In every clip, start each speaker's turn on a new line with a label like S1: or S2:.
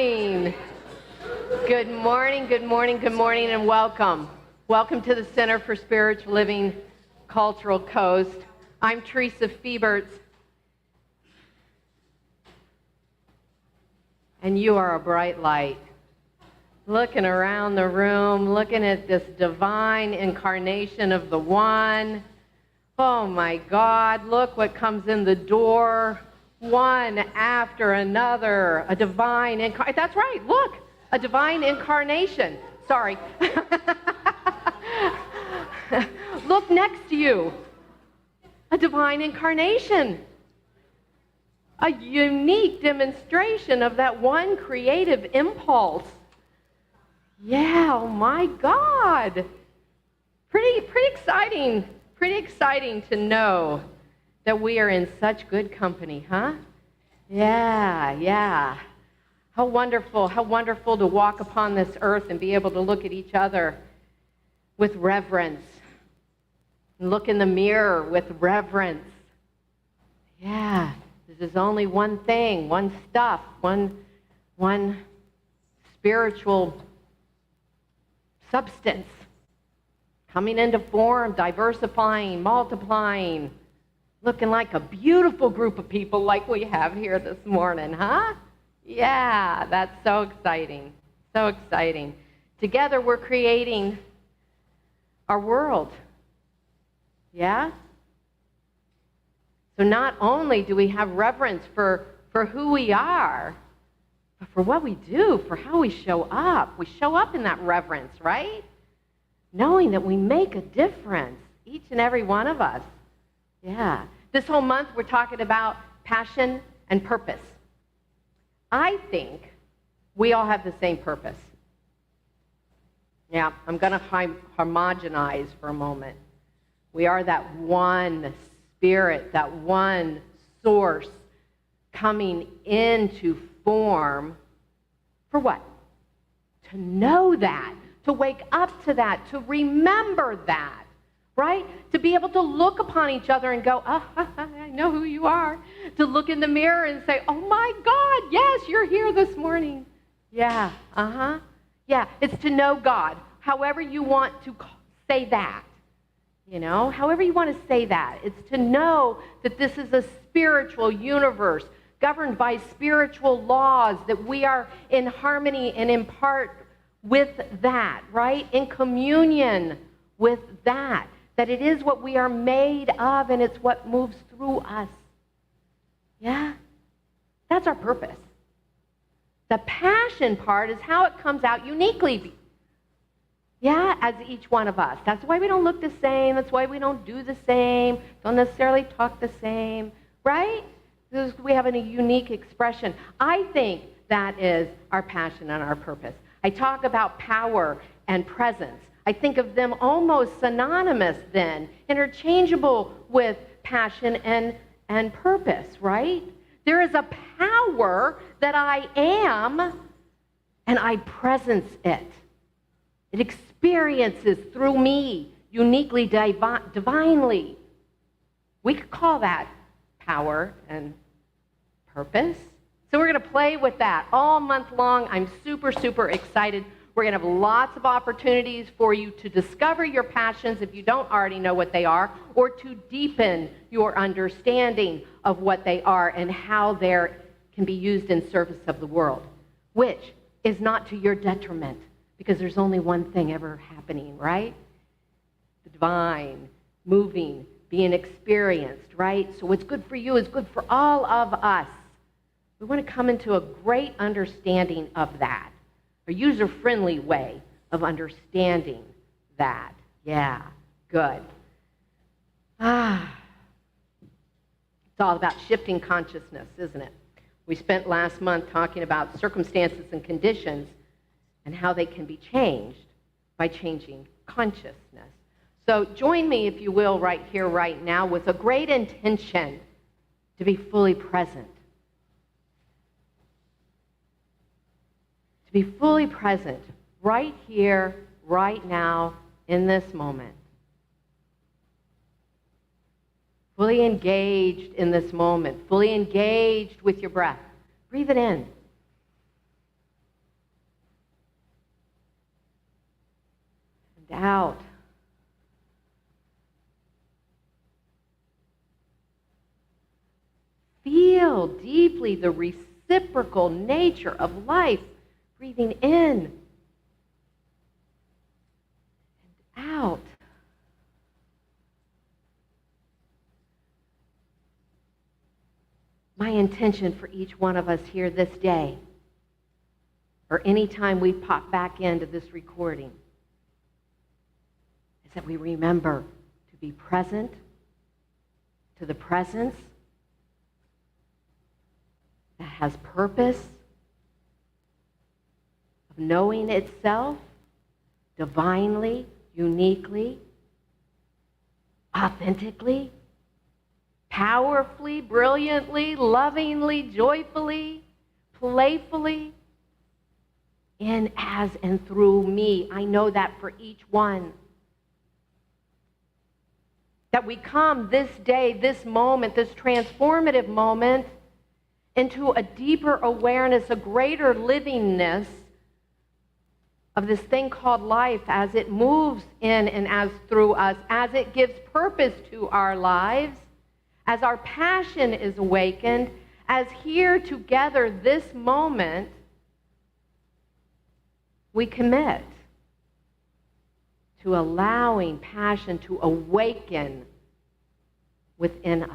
S1: morning. Good morning, good morning, good morning, and welcome. Welcome to the Center for Spiritual Living Cultural Coast. I'm Teresa Fieberts, and you are a bright light. Looking around the room, looking at this divine incarnation of the One. Oh my God, look what comes in the door, one after another, a divine incarnation. That's right, look, a divine incarnation. Sorry. Look next to you, a divine incarnation. A unique demonstration of that one creative impulse. Yeah, oh my God. Pretty exciting. Pretty exciting to know that we are in such good company, huh? Yeah. How wonderful to walk upon this earth and be able to look at each other with reverence. And look in the mirror with reverence. Yeah, this is only one thing, one stuff, one spiritual substance coming into form, diversifying, multiplying, looking like a beautiful group of people like we have here this morning, huh? Yeah, that's so exciting, so exciting. Together we're creating our world, yeah? So not only do we have reverence for who we are, but for what we do, for how we show up. We show up in that reverence, right? Knowing that we make a difference, each and every one of us. Yeah. This whole month we're talking about passion and purpose. I think we all have the same purpose. Yeah, I'm going to homogenize for a moment. We are that one spirit, that one source coming into form for what? To know that, to wake up to that, to remember that, right? To be able to look upon each other and go, I know who you are. To look in the mirror and say, oh my God, yes, you're here this morning. Yeah, Yeah, it's to know God, however you want to say that. You know, however you want to say that. It's to know that this is a spiritual universe governed by spiritual laws, that we are in harmony and in part with that, right? In communion with that. That it is what we are made of and it's what moves through us. Yeah? That's our purpose. The passion part is how it comes out uniquely. Yeah, as each one of us. That's why we don't look the same. That's why we don't do the same. Don't necessarily talk the same, right? Because we have a unique expression. I think that is our passion and our purpose. I talk about power and presence. I think of them almost synonymous then, interchangeable with passion and purpose, right? There is a power that I am, and I presence it. It experiences through me, uniquely, divinely. We could call that power and purpose. So we're going to play with that all month long. I'm super excited. We're going to have lots of opportunities for you to discover your passions if you don't already know what they are, or to deepen your understanding of what they are and how they can be used in service of the world, which is not to your detriment. Because there's only one thing ever happening, right? The divine, moving, being experienced, right? So what's good for you is good for all of us. We want to come into a great understanding of that, a user-friendly way of understanding that. Yeah, good. It's all about shifting consciousness, isn't it? We spent last month talking about circumstances and conditions and how they can be changed by changing consciousness. So join me, if you will, right here, right now, with a great intention to be fully present. To be fully present right here, right now, in this moment. Fully engaged in this moment. Fully engaged with your breath. Breathe it in. and out. Feel deeply the reciprocal nature of life. Breathing in and out. My intention for each one of us here this day, or any time we pop back into this recording, is that we remember to be present to the presence that has purpose, of knowing itself divinely, uniquely, authentically, powerfully, brilliantly, lovingly, joyfully, playfully, in, as, and through me. I know that for each one. That we come this day, this moment, this transformative moment, into a deeper awareness, a greater livingness of this thing called life as it moves in and as through us, as it gives purpose to our lives, as our passion is awakened, as here together this moment, we commit to allowing passion to awaken within us,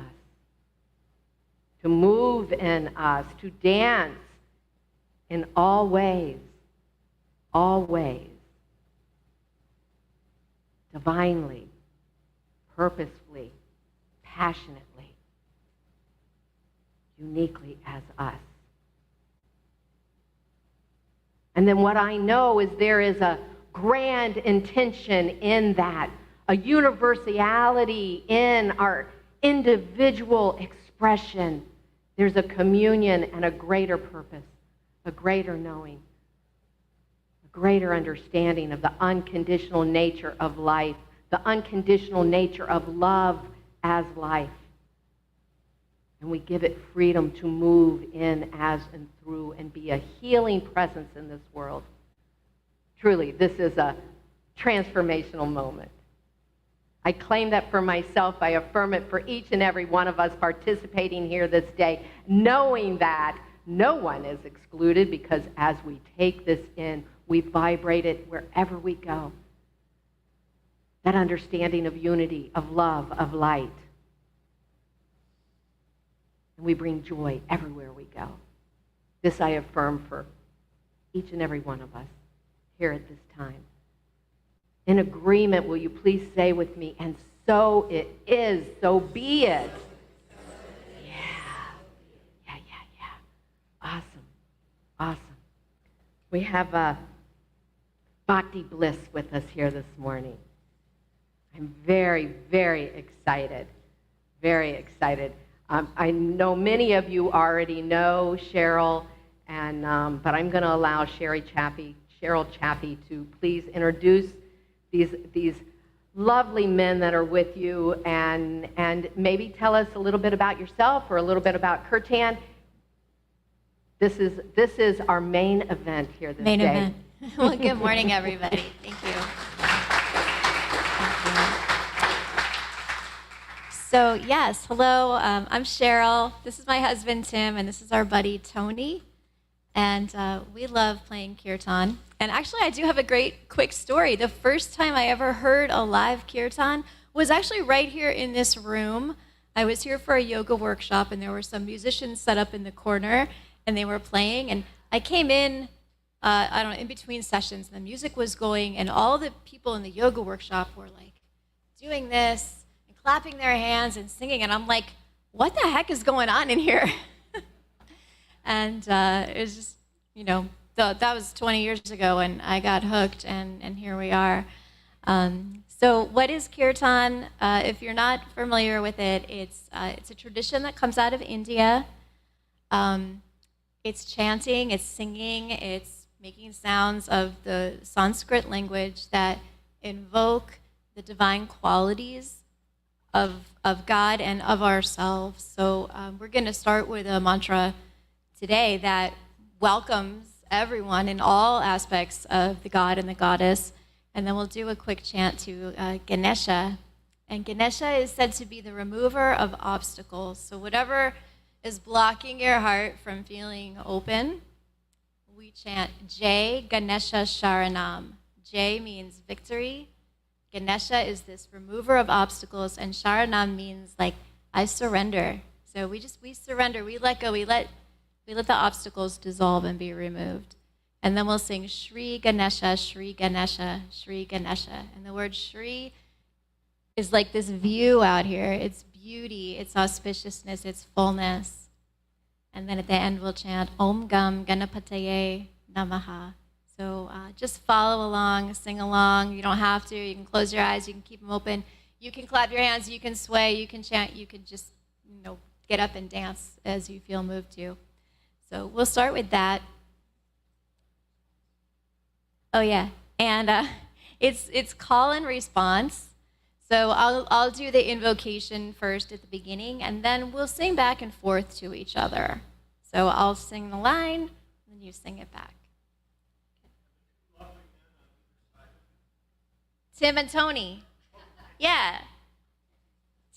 S1: to move in us, to dance in all ways, divinely, purposefully, passionately, uniquely as us. And then what I know is there is a grand intention in that, a universality in our individual expression. There's a communion and a greater purpose, a greater knowing, a greater understanding of the unconditional nature of life, the unconditional nature of love as life. And we give it freedom to move in, as, and through, and be a healing presence in this world. Truly, this is a transformational moment. I claim that for myself. I affirm it for each and every one of us participating here this day, knowing that no one is excluded, because as we take this in, we vibrate it wherever we go. That understanding of unity, of love, of light. And we bring joy everywhere we go. This I affirm for each and every one of us here at this time. In agreement, will you please say with me, and so it is, so be it. Yeah. Awesome. We have Bhakti Bliss with us here this morning. I'm very, very excited. Very excited. I know many of you already know Cheryl, but I'm going to allow Cheryl Chaffee to please introduce these lovely men that are with you, and maybe tell us a little bit about yourself or a little bit about Kirtan. This is our main event here this day.
S2: Main event. Well, good morning, everybody. Thank you. So, yes, hello, I'm Cheryl. This is my husband, Tim, and this is our buddy, Tony. And we love playing Kirtan. And actually, I do have a great quick story. The first time I ever heard a live Kirtan was actually right here in this room. I was here for a yoga workshop, and there were some musicians set up in the corner, and they were playing. And I came in, in between sessions, and the music was going, and all the people in the yoga workshop were like doing this, clapping their hands and singing, and I'm like, what the heck is going on in here? And it was just, that was 20 years ago, and I got hooked, and here we are. So what is Kirtan? If you're not familiar with it, it's a tradition that comes out of India. It's chanting, it's singing, it's making sounds of the Sanskrit language that invoke the divine qualities of God and of ourselves. So we're going to start with a mantra today that welcomes everyone in all aspects of the God and the Goddess. and then we'll do a quick chant to Ganesha. And Ganesha is said to be the remover of obstacles. So whatever is blocking your heart from feeling open, we chant Jai Ganesha Sharanam. Jai means victory. Ganesha is this remover of obstacles, and Sharanam means like I surrender. So we surrender, we let go, we let the obstacles dissolve and be removed. And then we'll sing Shri Ganesha, Shri Ganesha, Shri Ganesha. And the word Shri is like this view out here. It's beauty, it's auspiciousness, it's fullness. And then at the end we'll chant Om Gam Ganapataye Namaha. So just follow along, sing along. You don't have to. You can close your eyes. You can keep them open. You can clap your hands. You can sway. You can chant. You can just, get up and dance as you feel moved to. So we'll start with that. Oh yeah, and it's call and response. So I'll do the invocation first at the beginning, and then we'll sing back and forth to each other. So I'll sing the line, and then you sing it back. Tim and Tony. Yeah.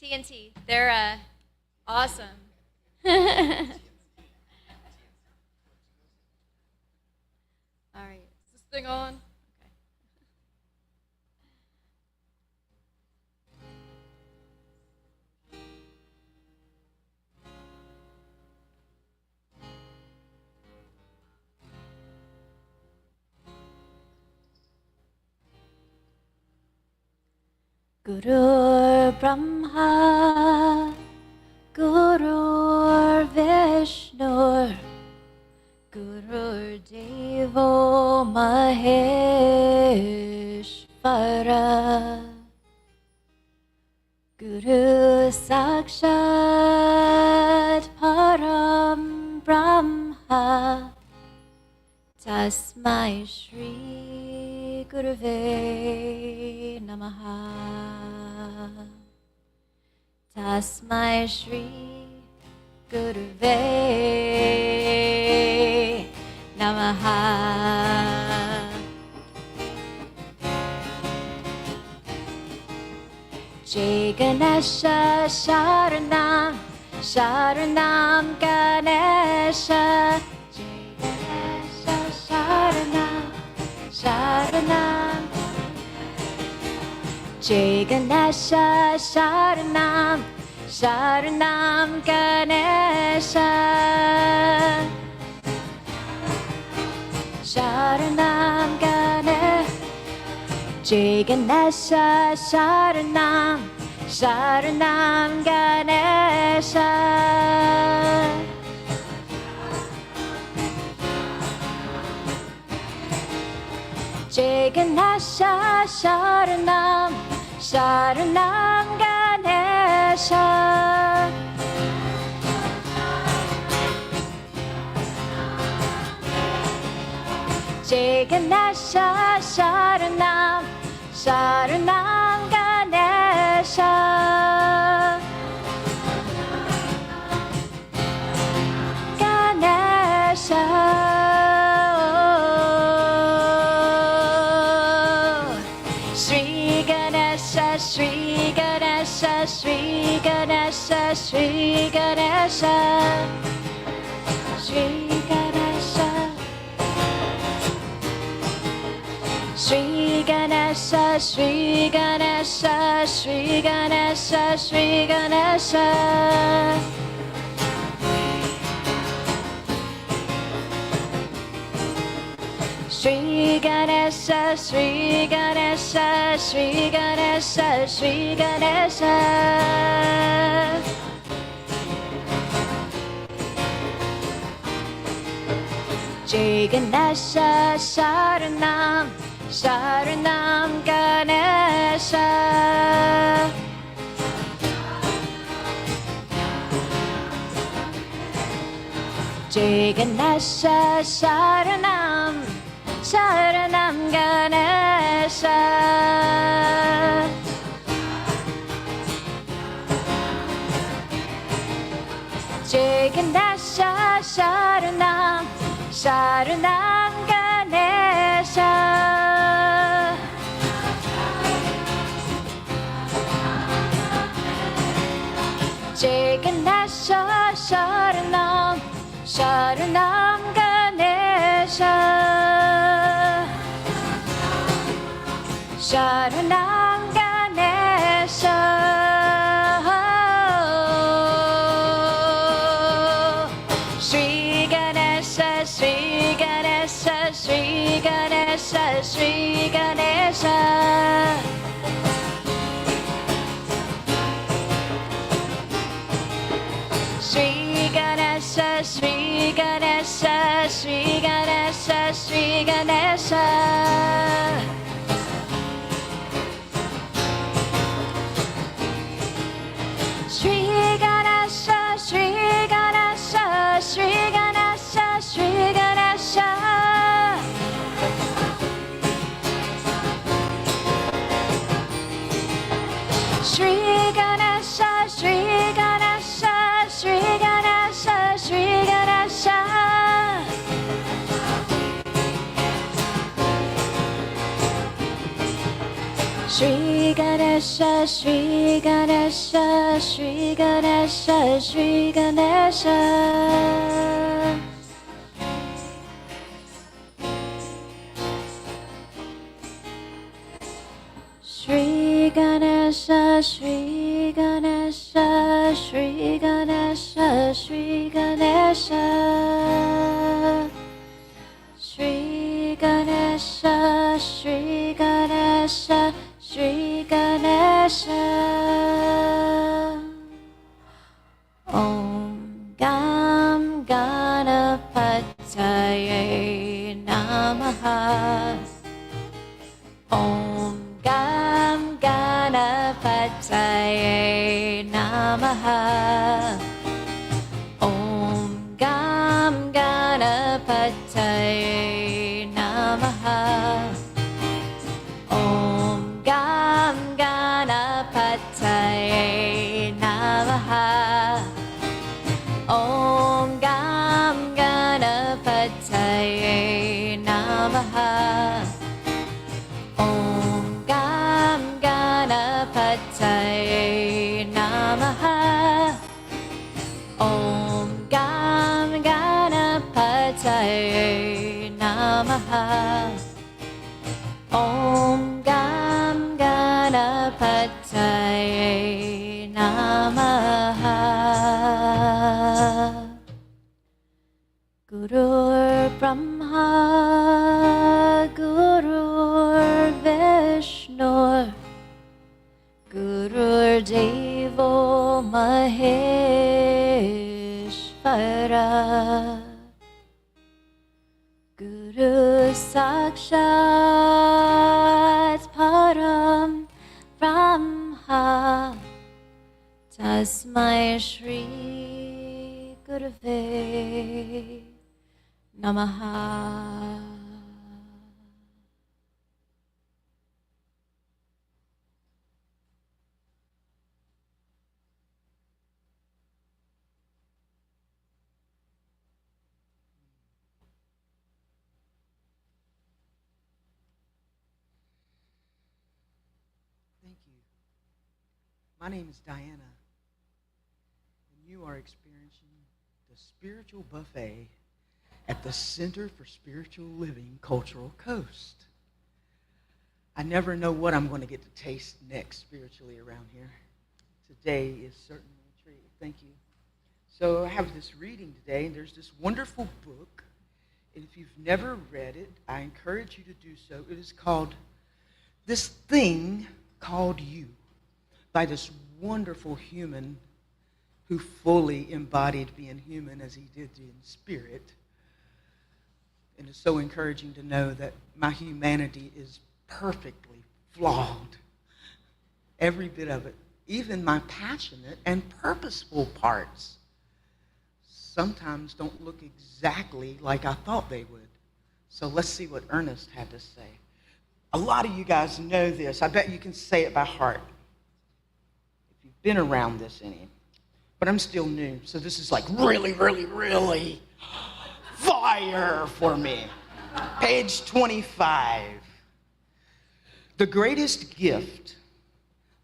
S2: TNT. They're awesome. All right. Is this thing on? Gurur Brahma, Gurur Vishnu, Gurur Devo Maheshvara, Guru Sakshat Param Brahma, Tasmai Shri Gurave Namaha. Tasmai Shri Gurave Namaha. Jai Ganesha Sharanam, Sharanam Ganesha. Jai Ganesha Sharanam, Sharanam. Jai Ganesha Sharanam, Sharanam Ganesha. Sharanam Ganesha. Jai Ganesha Sharanam, Sharanam Ganesha. Jai Ganesha Sharanam, Sharanam Ganesha. Jai Ganesha Sharanam, Sharanam Ganesha. Ganesha. Shri Ganesha, Shri Ganesha, Shri Ganesha, Shri Ganesha. Shri Ganesha. Shri Ganesha, Shri Ganesha, Shri Ganesha, Shri Ganesha. Shri Ganesha, Shri Ganesha, Shri Ganesha, Shri Ganesha. Jai Ganesha Sharanam, Sharanam Ganesha. Jai Ganesha Sharanam, Sharanam Ganesha. Jai Ganesha Sharanam, Sharanam Ganesha. Sharanam Ganesha. Shri Ganesha, Shri Ganesha, Shri Ganesha, Shri Ganesha. Shri Ganesha, Shri Ganesha, Shri Ganesha, Shri Ganesha. Shri Ganesha, Shri Ganesha, Shri Ganesha, Shri Ganesha. Shri Ganesha, Shri Ganesha, Shri Ganesha, Shri Ganesha. Shri Ganesha, Shri Ganesha, Shri Ganesha, Shri Ganesha. Shri Ganesha, Shri Ganesha, Shri Ganesha, Shri Ganesha. Shri Ganesha, Shri Ganesha, Shri Ganesha. Om Gam Ganapataye Namaha. Om Gam Ganapataye Namaha. Om Gam Ganapataye Namaha. Om Gam Ganapataye Namaha. Om Gam Ganapataye Namaha. Om Gam Ganapataye Namaha. Om Gam Ganapataye Namaha. Om Gam Ganapataye Namaha. Gurur Brahma, Gurur Vishnu, Gurur Devo Maheshvara. Guru Sakshat Param Brahma. Tasmai Shri Gurave Namaha.
S3: Thank you. My name is Diana, and you are experiencing the spiritual buffet at the Center for Spiritual Living Cultural Coast. I never know what I'm going to get to taste next spiritually around here. Today is certainly a treat. Thank you. So I have this reading today, and there's this wonderful book. And if you've never read it, I encourage you to do so. It is called This Thing Called You, by this wonderful human who fully embodied being human as he did in spirit. And it's so encouraging to know that my humanity is perfectly flawed. Every bit of it, even my passionate and purposeful parts, sometimes don't look exactly like I thought they would. So let's see what Ernest had to say. A lot of you guys know this. I bet you can say it by heart if you've been around this any. But I'm still new, so this is like really, really, really fire for me. Page 25. The greatest gift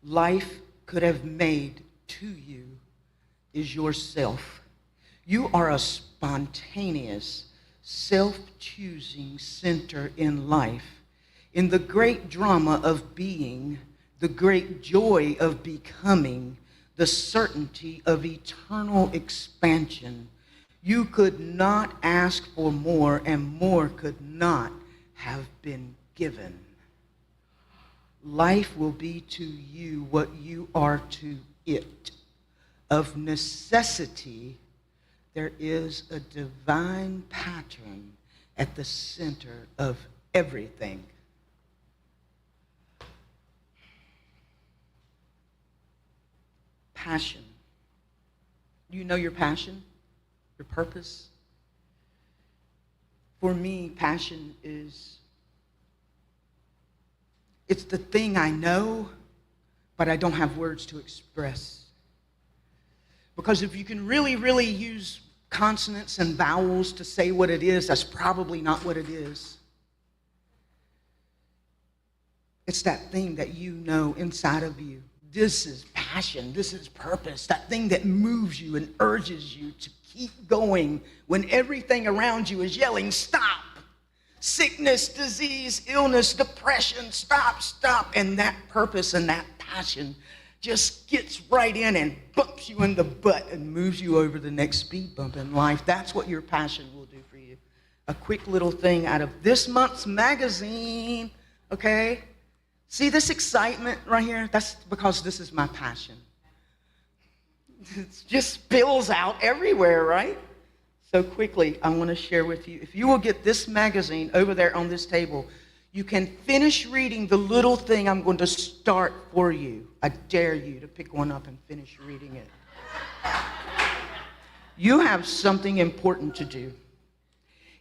S3: life could have made to you is yourself. You are a spontaneous, self-choosing center in life in the great drama of being, the great joy of becoming, the certainty of eternal expansion. You could not ask for more, and more could not have been given. Life will be to you what you are to it. Of necessity, there is a divine pattern at the center of everything. Passion. Do you know your passion? Your purpose? For me, passion it's the thing I know, but I don't have words to express. Because if you can really, really use consonants and vowels to say what it is, that's probably not what it is. It's that thing that you know inside of you. This is passion. This is purpose. That thing that moves you and urges you to keep going when everything around you is yelling, stop. Sickness, disease, illness, depression, stop, stop. And that purpose and that passion just gets right in and bumps you in the butt and moves you over the next speed bump in life. That's what your passion will do for you. A quick little thing out of this month's magazine, okay? See this excitement right here? That's because this is my passion. It just spills out everywhere, right? So quickly, I want to share with you, if you will get this magazine over there on this table, you can finish reading the little thing I'm going to start for you. I dare you to pick one up and finish reading it. You have something important to do.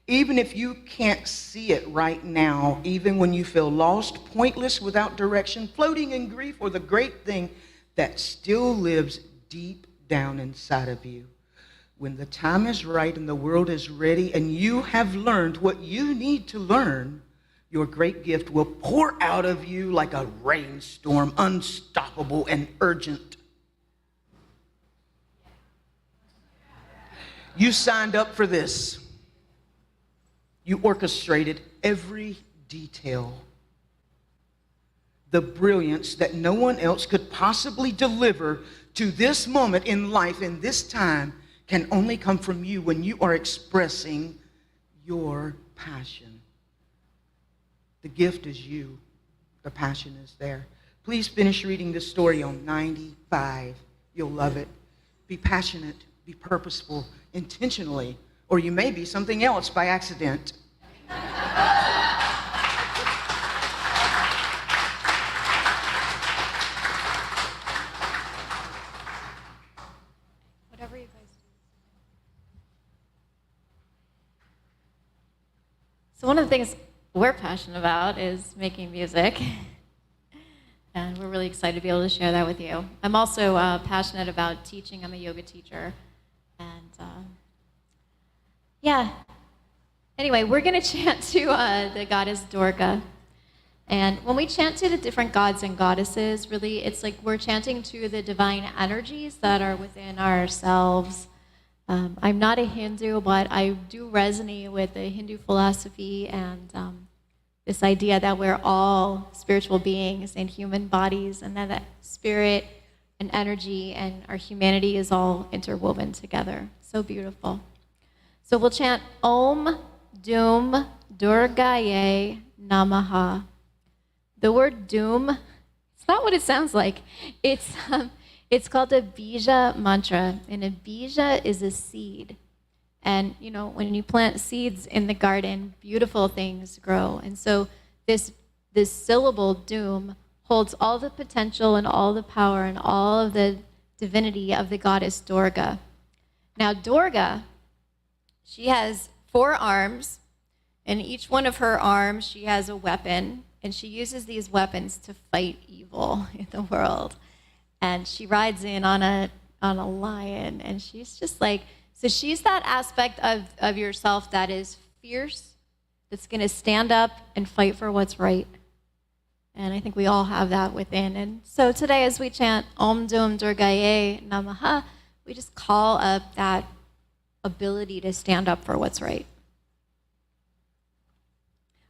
S3: Even if you can't see it right now, even when you feel lost, pointless, without direction, floating in grief, or the great thing that still lives deep down inside of you. When the time is right and the world is ready and you have learned what you need to learn, your great gift will pour out of you like a rainstorm, unstoppable and urgent. You signed up for this. You orchestrated every detail. The brilliance that no one else could possibly deliver to this moment in life, in this time, can only come from you when you are expressing your passion. The gift is you. The passion is there. Please finish reading this story on 95. You'll love it. Be passionate, be purposeful, intentionally, or you may be something else by accident.
S2: Whatever you guys do. So one of the things we're passionate about is making music. And we're really excited to be able to share that with you. I'm also passionate about teaching. I'm a yoga teacher. And yeah. Anyway, we're going to chant to the goddess Durga. And when we chant to the different gods and goddesses, really, it's like we're chanting to the divine energies that are within ourselves. I'm not a Hindu, but I do resonate with the Hindu philosophy and this idea that we're all spiritual beings in human bodies, and that spirit and energy and our humanity is all interwoven together. So beautiful. So we'll chant Om Doom Durgaye Namaha. The word doom, it's not what it sounds like. It's called a bija mantra, and a bija is a seed. And, you know, when you plant seeds in the garden, beautiful things grow. And so this syllable, doom, holds all the potential and all the power and all of the divinity of the goddess Durga. Now, Durga, she has 4 arms, and each one of her arms, she has a weapon, and she uses these weapons to fight evil in the world. And she rides in on a lion, and she's just like, so she's that aspect of yourself that is fierce, that's going to stand up and fight for what's right. And I think we all have that within. And so today, as we chant Om Doom Durgaye Namaha, we just call up that ability to stand up for what's right.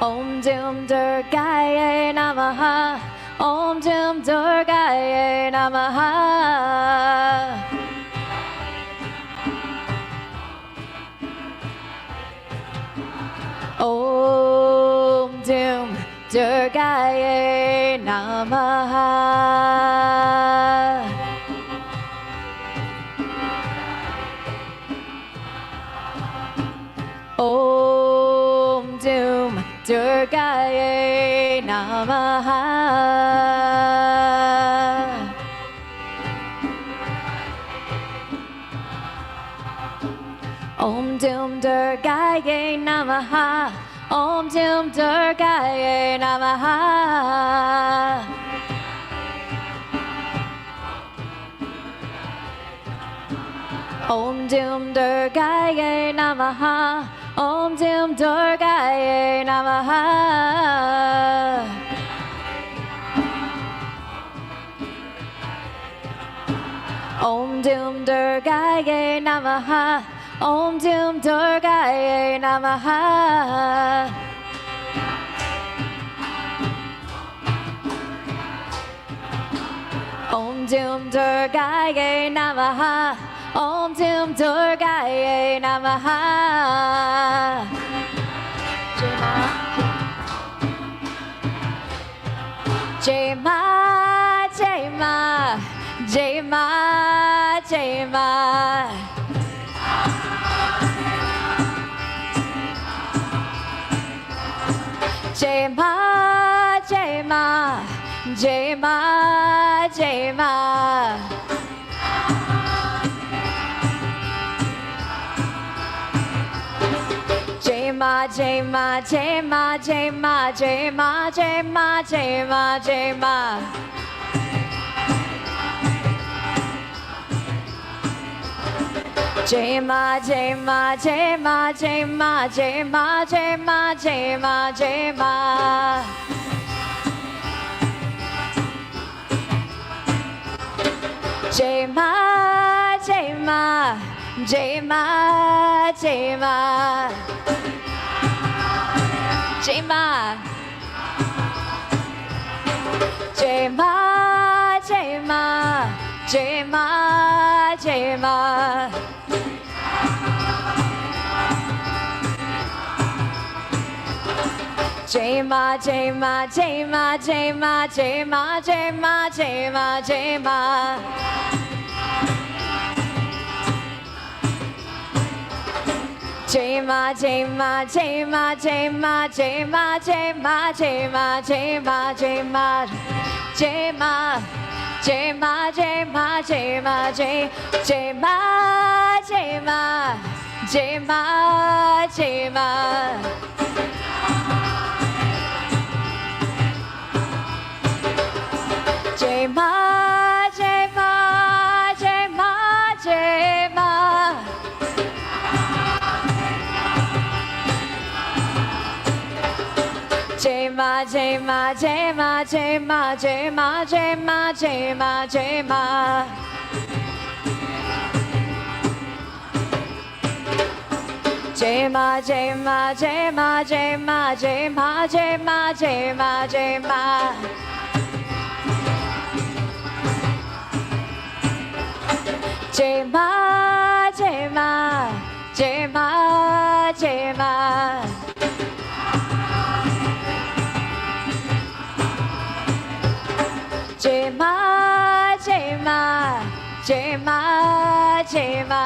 S2: Om Doom Durgaye Namaha. Om Doom Durgaye Namaha. Om Doom Durgaye Namaha. Om Doom Durgaye Namaha. Om Doom Durgaye Namaha. Om Doom Durgaye Namaha. Om Doom Durgaye Namaha. Om Doom Durgaye Namaha. Om Doom Durgaye Namaha. Om Doom Durgaye Namaha. Om Doom Durgaye Namaha. Om Doom Durgaye Namaha. Jai Ma, Jai Ma, Jai Ma, Jai Ma. Jai Ma, Jai Ma, Jai Ma, Jai Ma. Jai Ma, Jai Ma, Jai Ma, Jai Ma, Jai Ma, Jai Ma, Jai Ma, Jai Ma. Jai Ma, Jai Ma, Jai Ma, Jai Ma, Jai Ma, Jai Ma, Jai Ma, Jai Ma. Jai Ma, Jai Ma, Jai Ma, Jai Ma. Jai Ma. Jai Ma, Jai Ma, Jai Ma, Jai Ma. Jai Ma, Jai Ma, Jai Ma, Jai Ma, Jai Ma, Jai Ma, Jai Ma, Jai Ma. Jai Ma, Jai Ma, Jai Ma, Jai Ma, Jai Ma, Jai Ma, Jai Ma, Jai Ma, Jai Ma. Jai Ma, Jai Ma, Jai Ma, Jai Ma, Jai. Jai Ma, Jai Ma, Jai Ma, Jai Ma. Jai Ma, Jai Ma, Jai Ma, Jai Ma. Jai Ma, Jai Ma, Jai Ma, Jai Ma, Jai Ma, Jai Ma, Jai Ma, Jai Ma. Jai Ma, Jai Ma, Jai Ma, Jai Ma, Jai Ma, Jai Ma, Jai Ma, Jai Ma. Jai Ma, Jai Ma, Jai Ma, Jai Ma. Jai Ma, Jai Ma, Jai Ma, Jai Ma.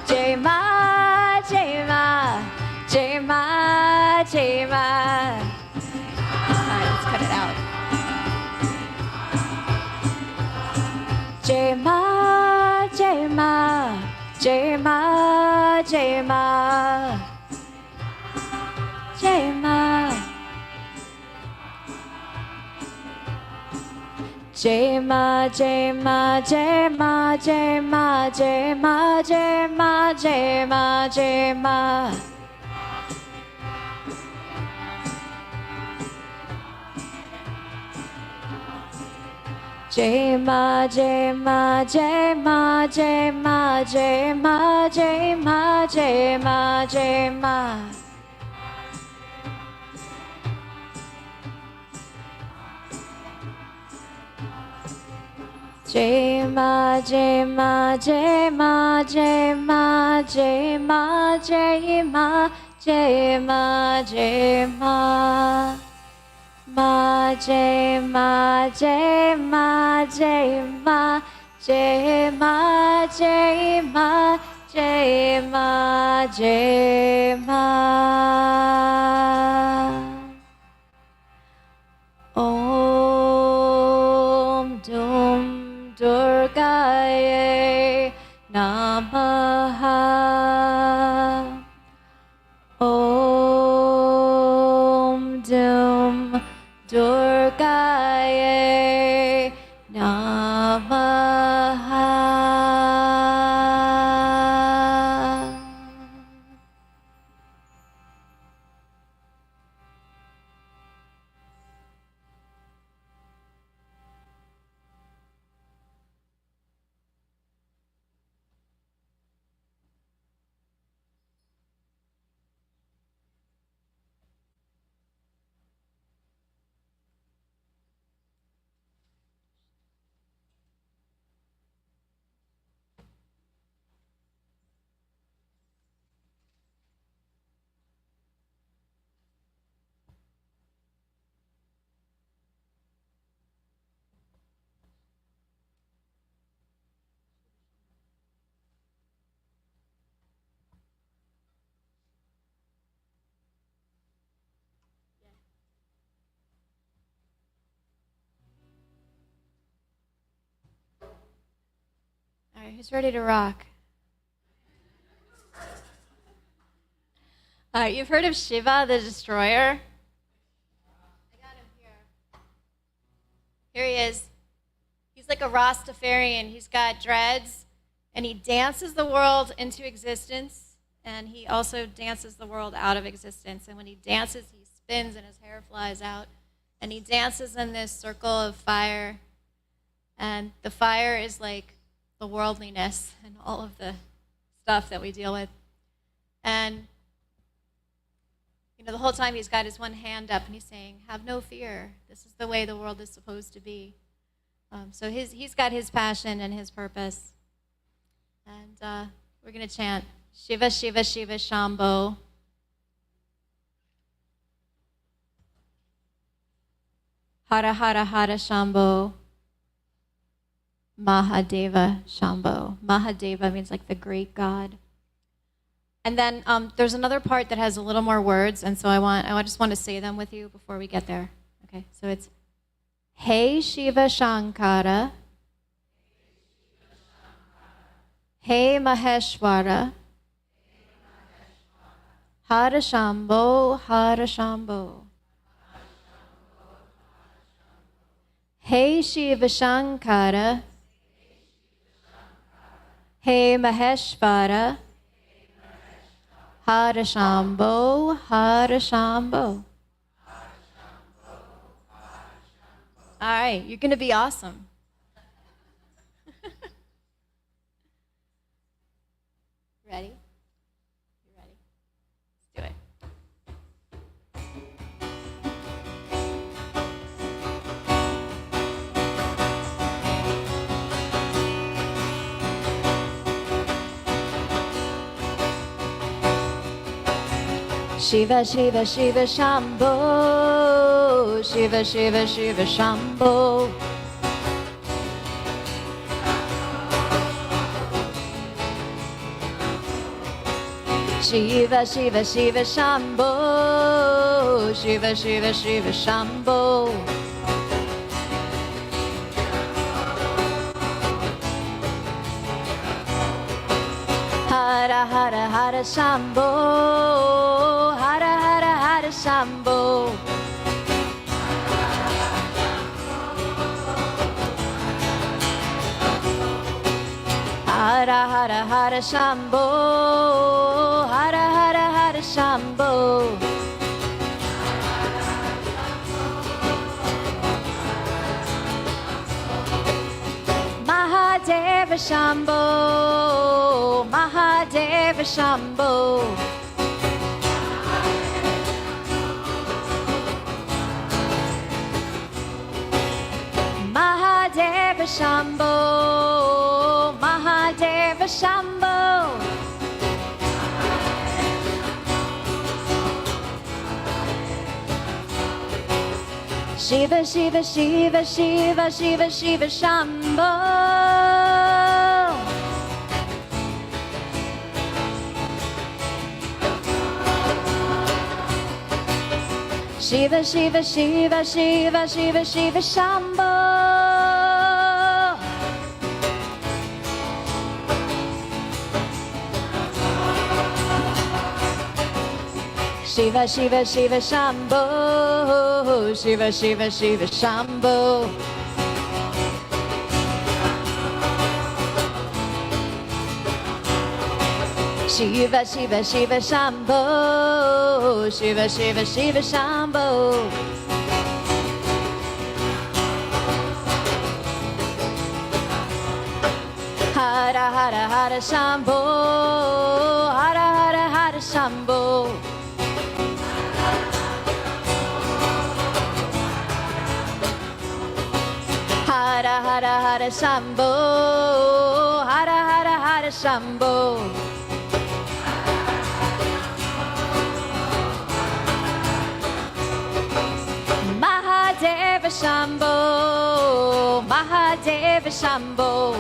S2: Jai Ma, Jai Ma, Jai Ma, Jai Ma. All right, let's cut it out. Jai Ma, Jai Ma, Jai Ma, Jai Ma. Jai Ma. Jai Ma, Jai Ma, Jai Ma, Jai Ma, Jai Ma, Jai Ma, Jai Ma, Jai Ma. Jai Ma, Jai Ma, Jai Ma, Jai Ma, Jai Ma, Jai Ma, Jai Ma, Jai Ma. Jai Ma, Jai Ma, Jai Ma, Jai Ma, Jai Ma, Jai Ma, Jai Ma, Jai Ma. Ma, Jai Ma, Jai Ma, Jai Ma, Jai Ma, Jai Ma, Jai Ma, Jai Ma. Om Dum Durgaye Namaha. Om Dum Durgaye Namaha. All right, who's ready to rock? All right, you've heard of Shiva the Destroyer? I got him here. Here he is. He's like a Rastafarian. He's got dreads, and he dances the world into existence, and he also dances the world out of existence. And when he dances, he spins and his hair flies out, and he dances in this circle of fire, and the fire is like the worldliness and all of the stuff that we deal with. And the whole time he's got his one hand up and he's saying, have no fear. This is the way the world is supposed to be. So he's got his passion and his purpose. And we're going to chant Shiva, Shiva, Shiva, Shambho. Hara, Hara, Hara, Shambho. Mahadeva, Shambho. Mahadeva means like the great God. And then there's another part that has a little more words, and so I just want to say them with you before we get there. Okay, so it's Hey Shiva Shankara, Hey Maheshwara, Hara Shambho, Hara Shambho. Hey Shiva Shankara, Hey Maheshwara, Hara Shambho, Hara Shambho. All right, you're going to be awesome. Ready? You ready? Let's do it. Shiva, Shiva, Shiva, Shambho. Shiva, Shiva, Shiva, Shambho. Shiva, Shiva, Shiva, Shambho. Shiva, Shiva, Shiva, Shambho. Hara, Hara, Hara, Shambho. Hara, Hara, Hara, Shambho. Hara, Hara, Hara, Shambho. Hara, Hara, Hara, Shambho. Shambho, Mahadeva Shambho. Mahadeva Shambho, Mahadeva Shambho. Shiva, Shiva, Shiva, Shiva, Shiva, Shiva, Shambho. Shiva, Shiva, Shiva, Shiva, Shiva, Shiva, Shambho. Shiva, Shiva, Shiva, Shambho. Shiva, Shiva, Shiva, Shambho. Shiva, Shiva, Shiva, Shambho. Shiva, Shiva, Shiva, Shambho. Hara, Hara, Hara, Shambho. Hara, Hara, Hara, Shambho. Hara, Hara, Hara, Shambho. Hara, Hara, Hara, Shambho. Mahadeva Shambho, Mahadeva Shambho.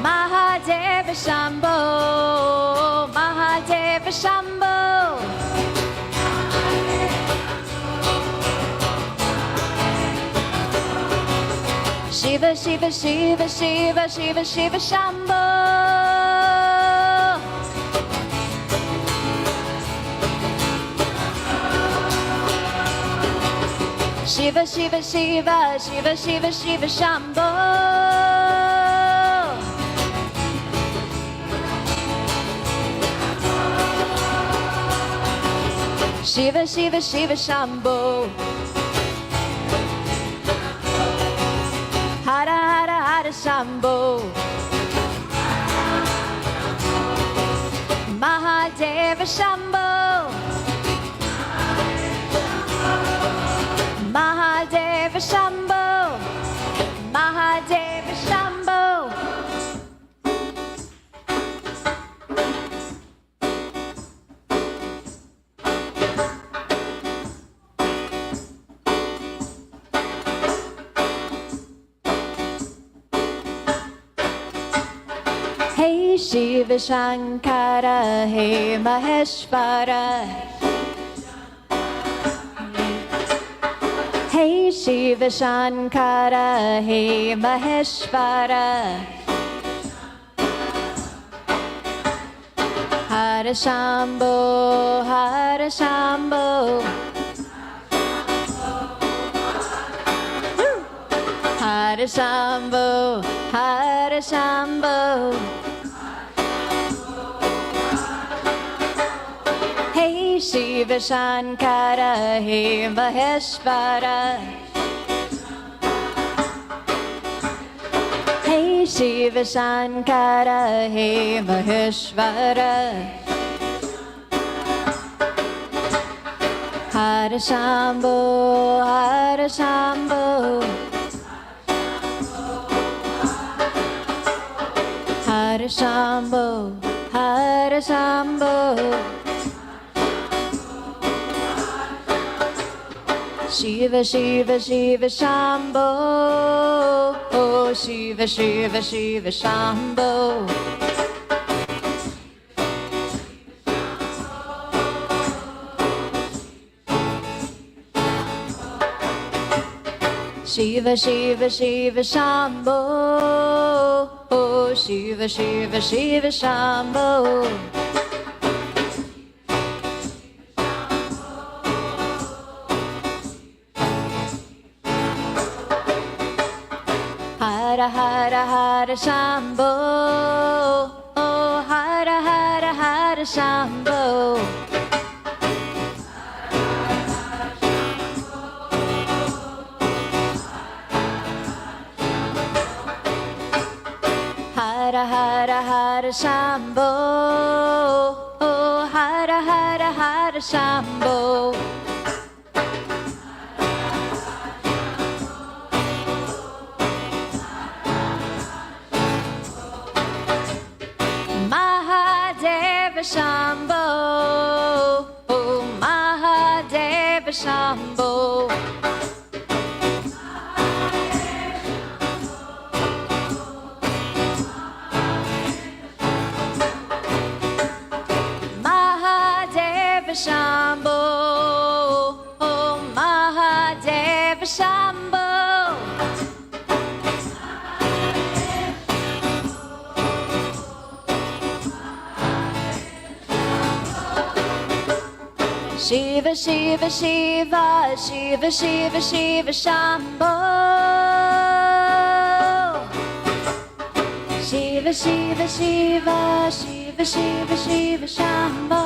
S2: Mahadeva Shambho, Mahadeva Shambho. Shiva, Shiva, Shiva, Shiva, Shiva, Shiva, Shambho. Shiva, Shiva, Shiva, Shiva, Shiva, Shiva, Shambho. Shiva, Shiva, Shiva, Shambho. Hara, Hara, Hara, Shambho. Mahadeva Shambho. Mahadeva Shambho, Mahadeva Shambho. Hey Shiva Shankara, hey Maheshwara. Hey Shiva Shankara, hey Maheshwara. Hara Shambho, Hara Shambho. Hara Shambho, Hara Shambho. Hey Shiva Shankara, hey Maheshwara. Hey Shiva Shankara, hey Maheshwara. Hara Shambho, Hara Shambho. Hara Shambho, Hara Shambho. Shiva, Shiva, Shiva, Shambho. Oh, Shiva, Shiva, Shiva, Shambho. Shiva, Shiva, Shiva, Shambho. Oh, Shiva, Shiva, Shiva, Shambho. Hara, Hara, Hara, Shambho. Oh, Hara, Hara, Hara, Shambho. Hara Hara Hara Shambho, Hara Hara Hara Shambho. Mahadeva Shambho, Mahadeva Shambho. Mahadeva Shambho, Mahadeva Shambho. Shiva, Shiva, Shiva, Shiva, Shiva, Shiva, Shambho. Shiva, Shiva, Shiva, Shiva, Shiva, Shiva, Shambho.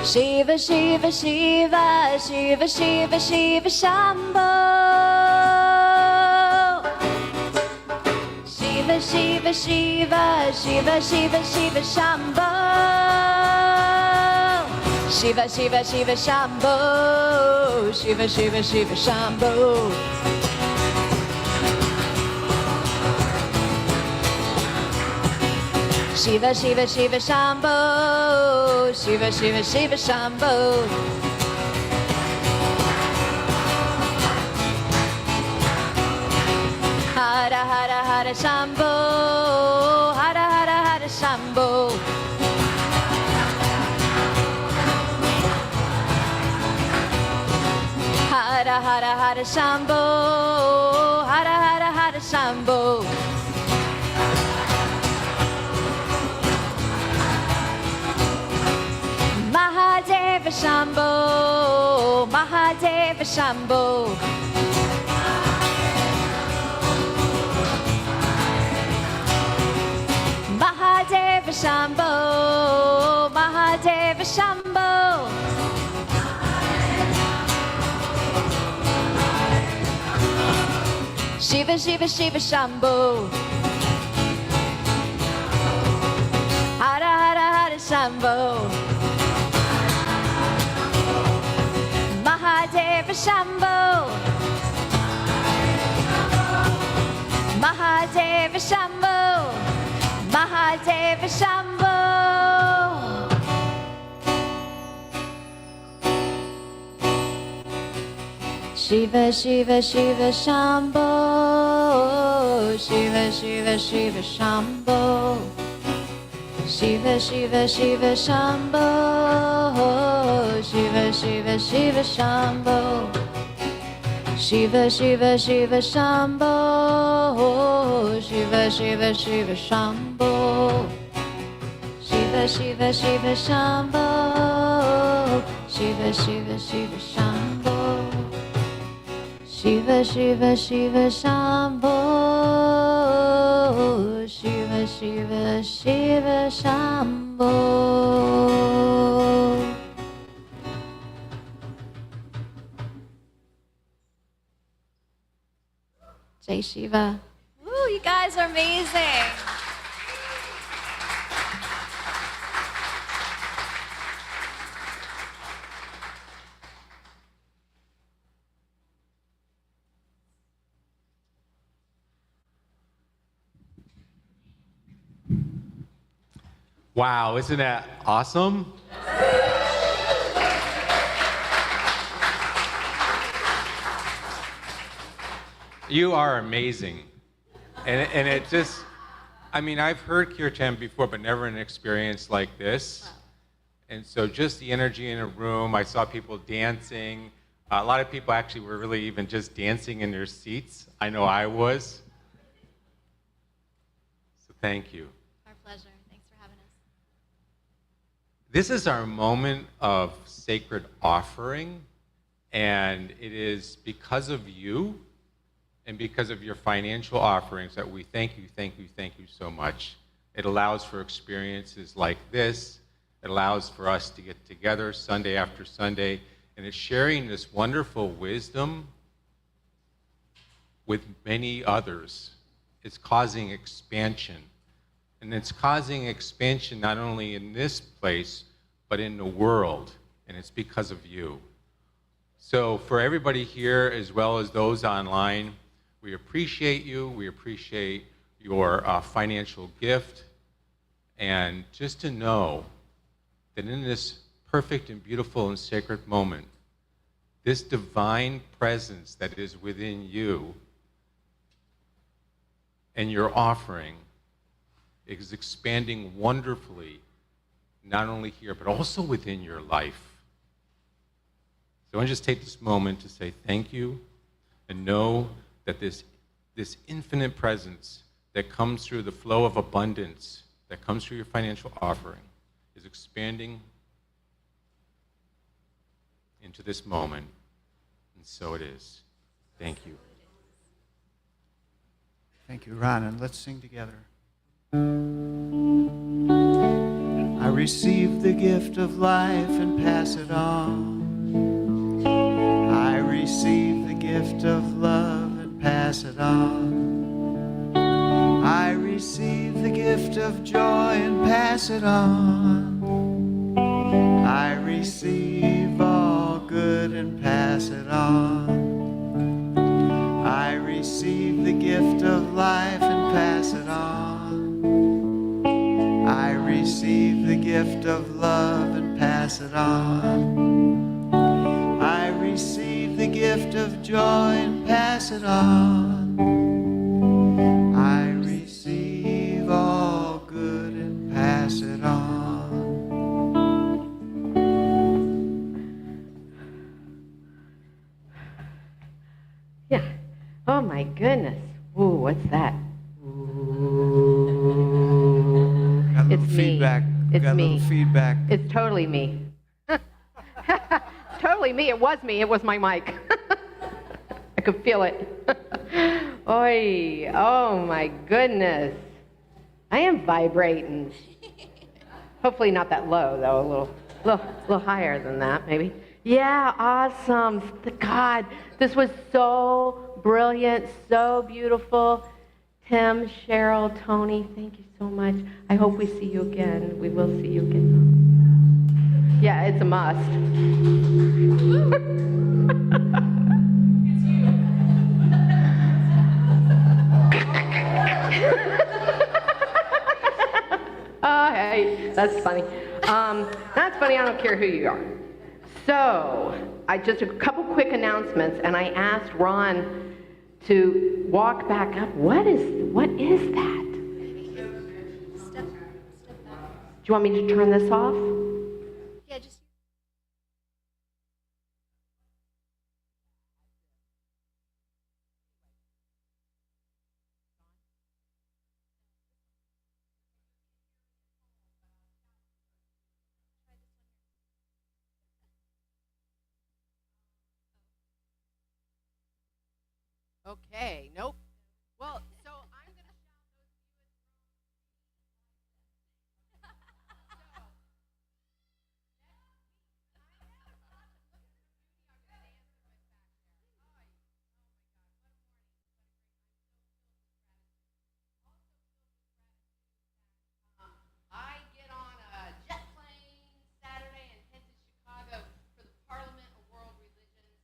S2: Shiva, Shiva, Shiva, Shiva, Shiva, Shiva, Shambho. Shiva, Shiva, Shiva, Shiva, Shiva, Shiva, Shambho. Shiva, Shiva, Shiva, Shambho. Shiva, Shiva, Shiva, Shambho. Shiva, Shiva, Shiva, Shambho. Shiva, Shiva, Shiva, Shambho. Hara Hara Hara Shambho, Hara Hara Hara Shambho. Hara Hara Hara Shambho, Hara Hara Hara Shambho. Mahadeva Shambho, Mahadeva Shambho. Mahadeva Shambho, Mahadeva Shambho. Shiva, Shiva, Shiva, Shambho. Hara Hara Hara Shambho. Mahadeva Shambho. Mahadeva Shambho. Mahadeva Shambho. Shiva, Shiva, Shiva, Shambho. Shiva, Shiva, Shiva, Shambho. Shiva, Shiva, Shiva, Shambho. Shiva, Shiva, Shiva, Shambho. Shiva, Shiva, Shiva, Shambho. Shiva, Shiva, Shiva, Shambho. Shiva, Shiva, Shiva, Shambho. Shiva, Shiva, Shiva, Shambho. Shiva, Shiva, Shiva, Shambho. Shiva, Shiva, Shiva, Shambho. Jai Shiva. Woo, you guys are amazing.
S4: Wow, isn't that awesome? You are amazing. And it just, I mean, I've heard Kirtan before, but never an experience like this. And so just the energy in a room, I saw people dancing. A lot of people actually were really even just dancing in their seats. I know I was. So thank you.
S2: Our pleasure. Thanks for having us.
S4: This is our moment of sacred offering, and it is because of you and because of your financial offerings that we thank you, thank you, thank you so much. It allows for experiences like this. It allows for us to get together Sunday after Sunday, and it's sharing this wonderful wisdom with many others, it's causing expansion. And it's causing expansion not only in this place, but in the world. And it's because of you. So for everybody here, as well as those online, we appreciate you. We appreciate your financial gift. And just to know that in this perfect and beautiful and sacred moment, this divine presence that is within you and your offering is expanding wonderfully, not only here, but also within your life. So I want to just take this moment to say thank you and know that this infinite presence that comes through the flow of abundance, that comes through your financial offering, is expanding into this moment. And so it is. Thank you.
S5: Thank you, Ron, and let's sing together. I receive the gift of life and pass it on. I receive the gift of love and pass it on. I receive the gift of joy and pass it on. I receive all good and pass it on. I receive the gift of life and pass it on. I receive the gift of love and pass it on. I receive the gift of joy and pass it on. I receive all good and pass it on.
S1: Yeah. Oh my goodness. Ooh, what's that?
S5: Got a little
S1: It's me.
S5: feedback.
S1: It's
S5: Got a
S1: me.
S5: little feedback.
S1: It's totally me. It's totally me. It was me. It was my mic. I could feel it. Oy. Oh my goodness. I am vibrating. Hopefully not that low though. A little higher than that maybe. Yeah, awesome. God, this was so brilliant, so beautiful. Tim, Cheryl, Tony, thank you so much. I hope we see you again. We will see you again. Yeah, it's a must. Oh, hey, that's funny. That's funny. I don't care who you are. So, just a couple quick announcements, and I asked Ron to walk back up. What is that?
S2: Step back.
S1: Do you want me to turn this off?
S2: Yeah, just.
S1: Okay, nope. Well, so I'm going to shout those I get on a jet plane Saturday and head to Chicago for the Parliament of World Religions.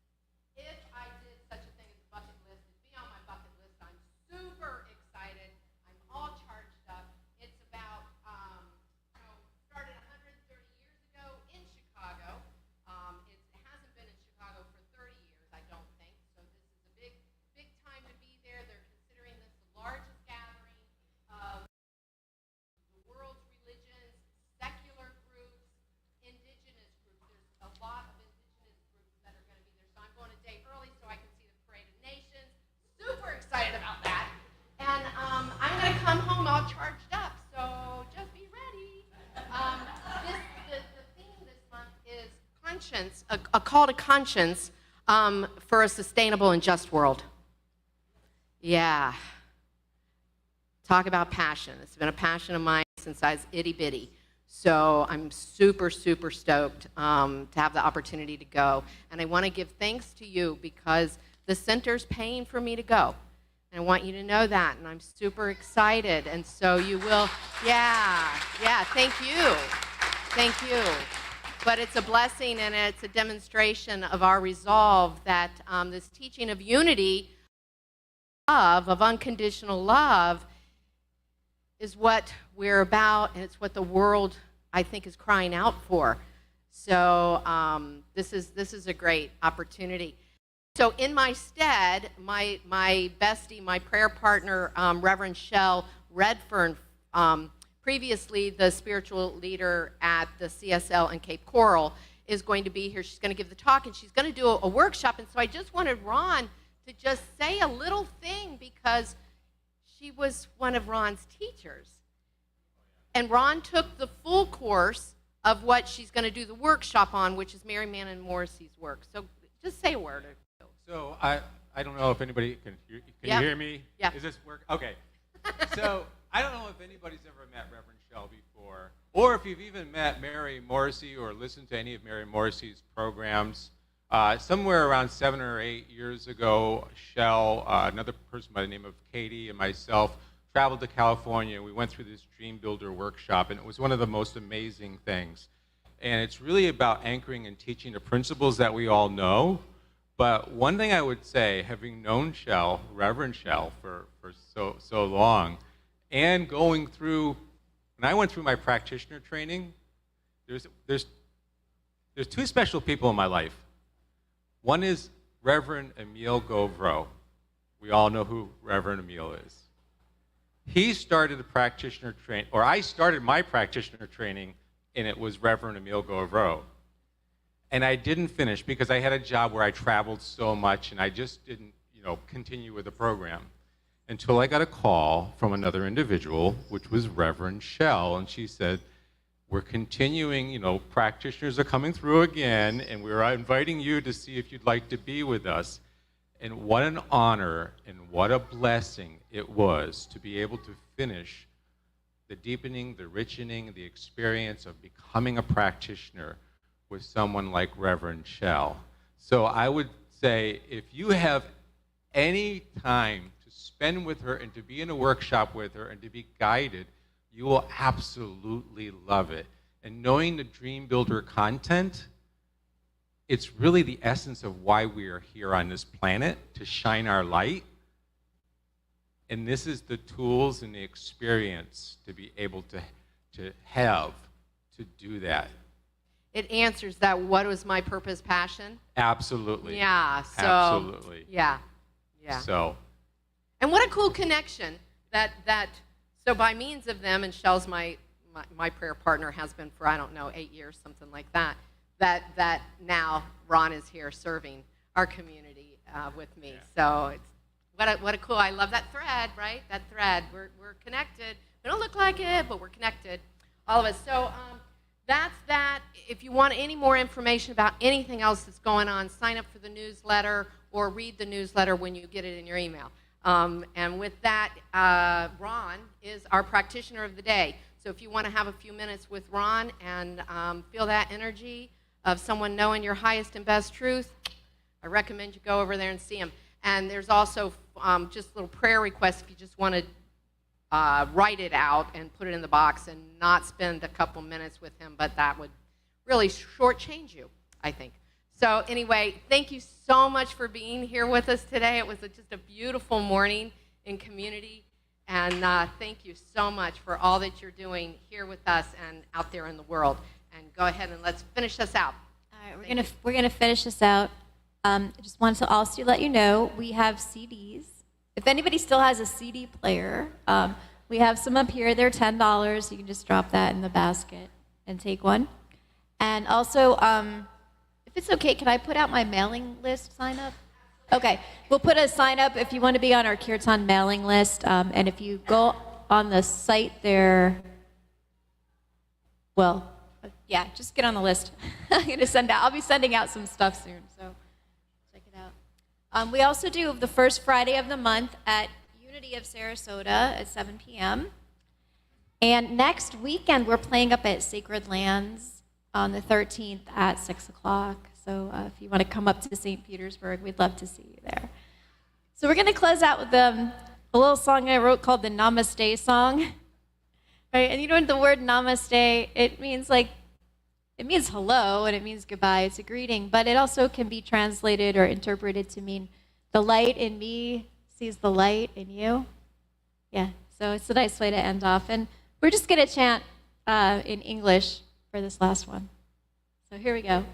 S1: If I did such a thing as a bucket list, it'd be on my bucket list. I'm super excited. I'm all charged up. It's about, started 130 years ago in Chicago. It hasn't been in Chicago for 30 years, I don't think. So this is a big time to be there. They're considering this the largest gathering of the world's religions, secular groups, indigenous groups. There's a lot of indigenous groups that are going to be there. So I'm going a day early so I can see the Parade of Nations. Super excited about that. And I'm going to come home all charged up. So just be ready. The theme this month is conscience, a call to conscience for a sustainable and just world. Yeah. Talk about passion. It's been a passion of mine since I was itty bitty. So I'm super, super stoked to have the opportunity to go. And I want to give thanks to you because the center's paying for me to go. And I want you to know that, and I'm super excited. And so you will, yeah, thank you. Thank you. But it's a blessing, and it's a demonstration of our resolve that this teaching of unity, of unconditional love, is what we're about, and it's what the world, I think, is crying out for. So this is a great opportunity. So in my stead, my bestie, my prayer partner, Reverend Shell Redfern, previously the spiritual leader at the CSL in Cape Coral, is going to be here. She's going to give the talk, and she's going to do a workshop. And so I just wanted Ron to just say a little thing, because she was one of Ron's teachers. And Ron took the full course of what she's going to do the workshop on, which is Mary Mann Morrissey's work. So just say a word or two.
S4: So I don't know if anybody can you hear me?
S1: Yeah.
S4: Is this work? Okay. So I don't know if anybody's ever met Reverend Shell before, or if you've even met Mary Morrissey or listened to any of Mary Morrissey's programs. Somewhere around 7 or 8 years ago, Shell, another person by the name of Katie, and myself traveled to California. We went through this Dream Builder workshop, and it was one of the most amazing things. And it's really about anchoring and teaching the principles that we all know. But one thing I would say, having known Shell, Reverend Shell, for so long, and going through, when I went through my practitioner training, there's two special people in my life. One is Reverend Emile Gauvreau. We all know who Reverend Emile is. He started the practitioner training, or I started my practitioner training, and it was Reverend Emile Gauvreau. And I didn't finish because I had a job where I traveled so much, and I just didn't, continue with the program until I got a call from another individual, which was Reverend Shell, and she said, "We're continuing, practitioners are coming through again, and we're inviting you to see if you'd like to be with us." And what an honor and what a blessing it was to be able to finish the deepening, the richening, the experience of becoming a practitioner with someone like Reverend Shell. So I would say, if you have any time to spend with her and to be in a workshop with her and to be guided, you will absolutely love it. And knowing the Dream Builder content, it's really the essence of why we are here on this planet, to shine our light. And this is the tools and the experience to be able to have to do that.
S1: It answers that, what was my purpose, passion?
S4: Absolutely.
S1: Yeah. So,
S4: absolutely.
S1: Yeah.
S4: So.
S1: And what a cool connection so by means of them, and Shell's my prayer partner, has been for, 8 years, something like that, that now Ron is here serving our community with me. Yeah. So it's what a cool, I love that thread, right? That thread. We're connected. We don't look like it, but we're connected, all of us. So that's that. If you want any more information about anything else that's going on, sign up for the newsletter or read the newsletter when you get it in your email. And with that, Ron is our practitioner of the day. So if you want to have a few minutes with Ron and feel that energy of someone knowing your highest and best truth, I recommend you go over there and see him. And there's also just little prayer requests if you just want to write it out and put it in the box and not spend a couple minutes with him, but that would really shortchange you, I think. So anyway, thank you so much for being here with us today. It was just a beautiful morning in community, and thank you so much for all that you're doing here with us and out there in the world. And go ahead and let's finish this out.
S2: All right, we're gonna finish this out. I just wanted to also let you know we have CDs. If anybody still has a CD player, we have some up here. They're $10. You can just drop that in the basket and take one. And also, if it's okay, can I put out my mailing list sign up? Okay, we'll put a sign up if you want to be on our Kirtan mailing list. And if you go on the site there, yeah, just get on the list. I'll be sending out some stuff soon, so check it out. We also do the first Friday of the month at Unity of Sarasota at 7 p.m. And next weekend, we're playing up at Sacred Lands on the 13th at 6 o'clock. So if you want to come up to St. Petersburg, we'd love to see you there. So we're going to close out with a little song I wrote called the Namaste song. Right? And you know the word namaste, it means hello and it means goodbye. It's a greeting, but it also can be translated or interpreted to mean the light in me sees the light in you. Yeah, so it's a nice way to end off. And we're just going to chant in English for this last one. So here we go.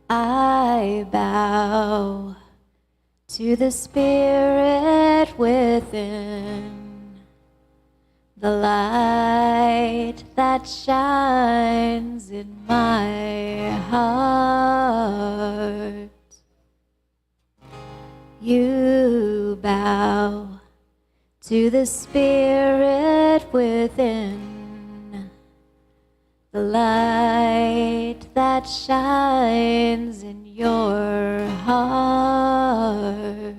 S2: I bow to the spirit within, the light that shines in my heart. You bow to the spirit within, the light that shines in your heart.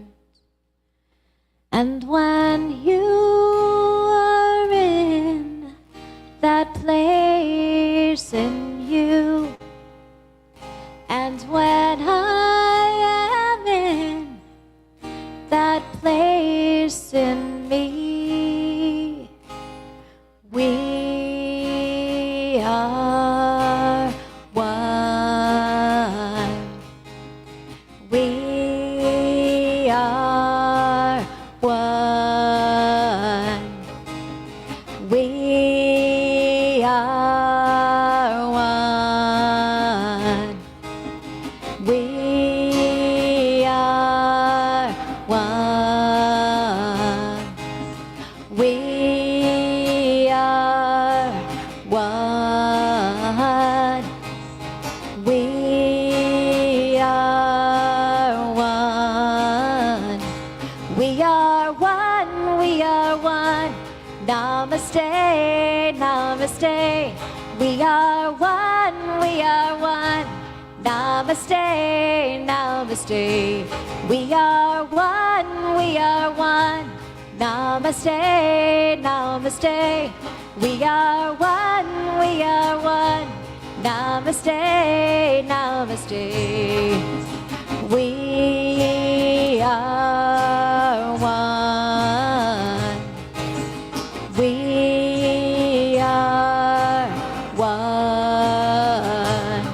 S2: And when you are in that place in you, and when I am in that place in me, we are one. We are one. We are one. We are one. We are one. We are one. We are one. We are one. Namaste, namaste. We are one. We are one. Namaste, namaste. We are one. We are one. Namaste, namaste. We are one. We are one. Namaste, namaste. We are one. We are one.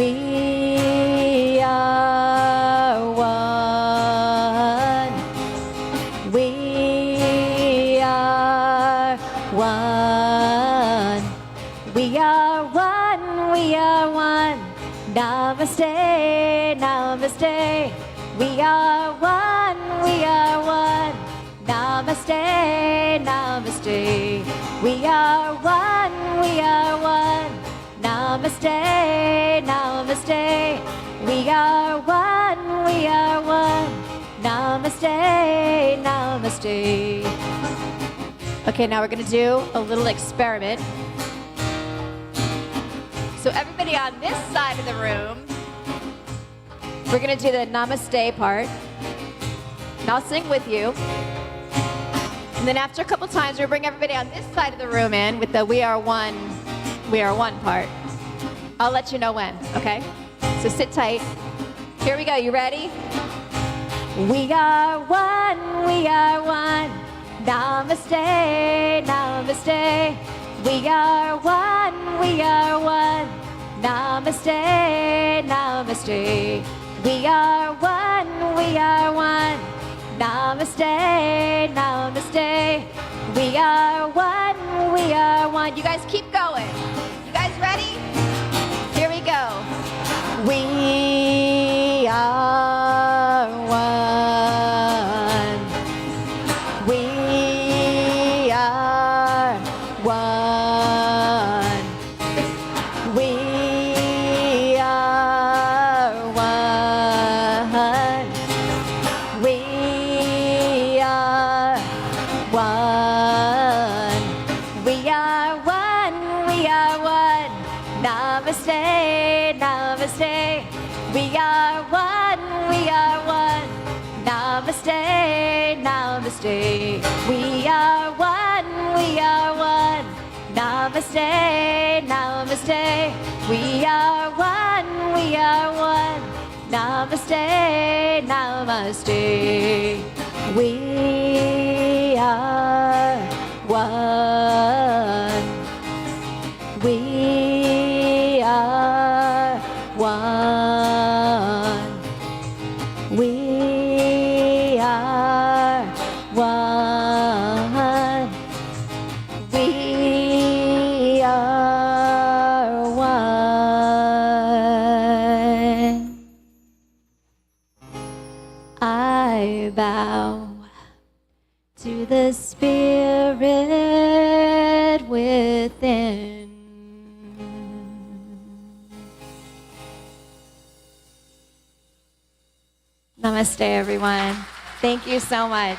S2: We are one. We are one. We are one. We are one. Namaste, namaste. We are one. We are one. Namaste, namaste. We are one. We are one. Namaste, namaste. We are one. We are one. Namaste, namaste. Okay, now we're going to do a little experiment. So everybody on this side of the room, we're going to do the namaste part. And I'll sing with you. And then after a couple times, we'll bring everybody on this side of the room in with the we are one part. I'll let you know when, okay? So sit tight. Here we go. You ready? We are one. We are one. Namaste, namaste. We are one. We are one. Namaste, namaste. We are one. We are one. Namaste, namaste. We are one. We are one. You guys keep going. You guys ready? Here we go. We are one. We are one. We are one. We are one. We are one. We are one. Namaste, namaste. We are one. We are one. Namaste, namaste. We are one. We are one. Namaste, namaste. We are one. we are one. Namaste, namaste. We are one. We are one. We are one. We are one. I bow to the Spirit within. Namaste, everyone. Thank you so much.